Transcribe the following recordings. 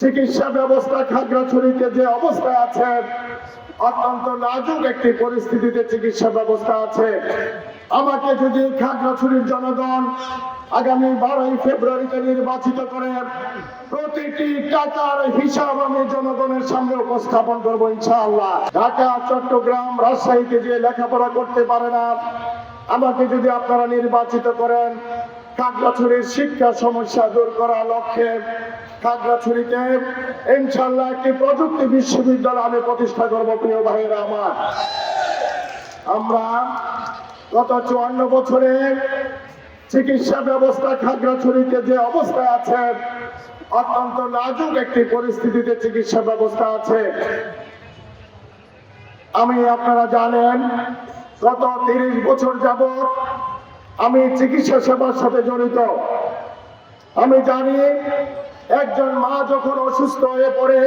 চিকিৎসা ব্যবস্থা খাগড়াছড়িতে যে অবস্থায় আছে, অত্যন্ত নাজুক একটি পরিস্থিতিতে চিকিৎসা ব্যবস্থা আছে। আমাকে যদি খাগড়াছড়ির জনগণ আগামী 12ই ফেব্রুয়ারিতে নির্বাচিত করে প্রতিটি টাকার হিসাব আমি জনগণের সামনে উপস্থাপন করবো ইনশাআল্লাহ। ঢাকা, চট্টগ্রাম, রাজশাহীতে যে লেখাপড়া করতে পারে না, আমাকে যদি আপনারা নির্বাচিত করেন খাগড়াছড়ির শিক্ষা সমস্যা দূর করার লক্ষ্যে খাগড়াছড়িতে ইনশাআল্লাহ একটি প্রযুক্তি বিশ্ববিদ্যালয় আমি প্রতিষ্ঠা করব। প্রিয় ভাইয়েরা আমার, আমরা গত 54 বছরে চিকিৎসা ব্যবস্থা খাগড়াছড়িতে যে অবস্থায় আছে, অত্যন্ত নাজুক একটি পরিস্থিতিতে চিকিৎসা ব্যবস্থা আছে। আপনারা জানেন গত 30 বছর যাবৎ আমি চিকিৎসা সেবার সাথে জড়িত। আমি জানি একজন মা যখন অসুস্থ হয়ে পড়ে,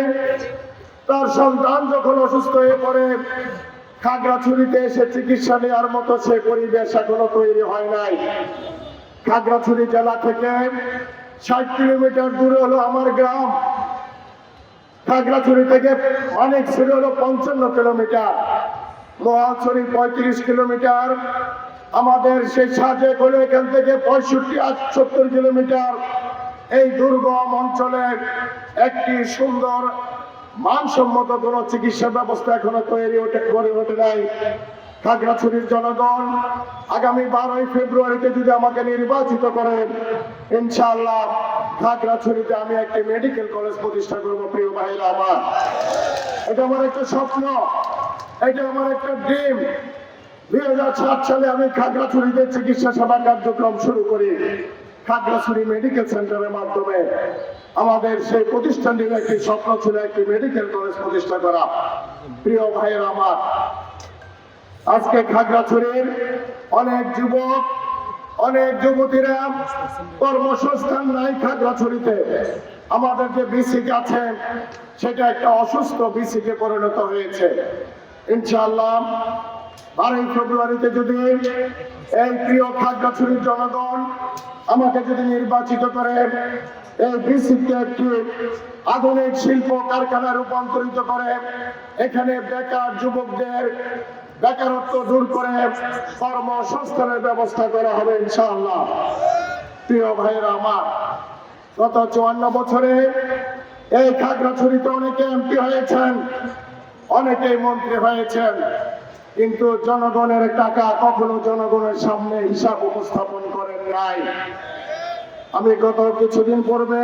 তার সন্তান যখন অসুস্থ হয়ে পড়ে, খাগড়াছড়িতে এসে চিকিৎসা নেওয়ার মতো সে পরিবেশ এখনো তৈরি হয় নাই। খাগড়াছড়ি জেলা থেকে 60 কিলোমিটার দূরে হলো আমার গ্রাম। খাগড়াছড়ি থেকে অনেক ছিল হলো 55 কিলোমিটার, মহাছড়ি 35 কিলোমিটার, আমাদের সেই সাজেক হলো এখান থেকে 65-70 কিলোমিটার। এই দুর্গম অঞ্চলে একটি সুন্দর মানসম্মত কোন চিকিৎসা ব্যবস্থা এখনো গড়ে ওঠে নাই। খাগড়াছড়ির জনগণ আগামী 12ই ফেব্রুয়ারিতে যদি আমাকে নির্বাচিত করেন, ইনশাআল্লাহ খাগড়াছড়িতে আমি একটি মেডিকেল কলেজ প্রতিষ্ঠা করবো। প্রিয় ভাইরা আমার, এটা আমার একটা স্বপ্ন, এটা আমার একটা ড্রিম। 2007 সালে আমি খাগড়াছড়িতে চিকিৎসা সেবা কার্যক্রম শুরু করি। খাগড়াছড়ি মেডিকেল সেন্টারের মাধ্যমে আমাদের সেই প্রতিষ্ঠানটির একটি স্বপ্ন ছিল একটি মেডিকেল কলেজ প্রতিষ্ঠা করা। প্রিয় ভাইয়েরা আমার, আজকে খাগড়াছড়ির অনেক যুবক, অনেক যুবতীরা কর্মসংস্থান নাই খাগড়াছড়িতে। আমাদের যে বিসিক আছে সেটা একটা অসুস্থ বিসিকে পরিণত হয়েছে। ইনশাআল্লাহ 12ই ফেব্রুয়ারিতে যদি এই প্রিয় খাগড়াছড়ির জনগণ আমাকে যদি নির্বাচিত করে এই বিসিকে একটি আধুনিক শিল্প কারখানায় রূপান্তরিত করে এখানে বেকার যুবকদের বেকারত্ব দূর করে কর্মসংস্থানের ব্যবস্থা করা হবে ইনশাআল্লাহ। প্রিয় ভাইয়েরা আমার, গত 54 বছরে এই খাগড়াছড়িতে অনেকে এমপি হয়েছেন, অনেকেই মন্ত্রী হয়েছেন, কিন্তু জনগণের টাকা কখনো জনগণের সামনে হিসাব উপস্থাপন করেন নাই। আমি গত কিছুদিন পূর্বে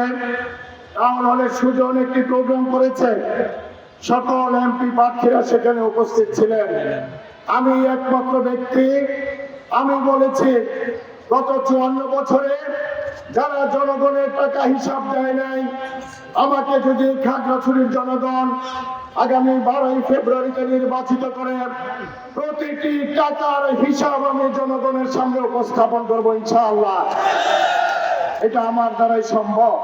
টাউন হলে সুজন একটি প্রোগ্রাম করেছে, সকল এমপি প্রার্থীরা সেখানে উপস্থিত ছিলেন। আমি একমাত্র ব্যক্তি, আমি বলেছি গত 54 বছরে যারা জনগণের টাকা হিসাব দেয় নাই, আমাকে যদি খাগড়াছড়ির জনগণ আগামী 12ই ফেব্রুয়ারিতে নির্বাচিত করে প্রতিটি টাকার হিসাব আমি জনগণের সামনে উপস্থাপন করবো ইনশাআল্লাহ। এটা আমার দ্বারাই সম্ভব।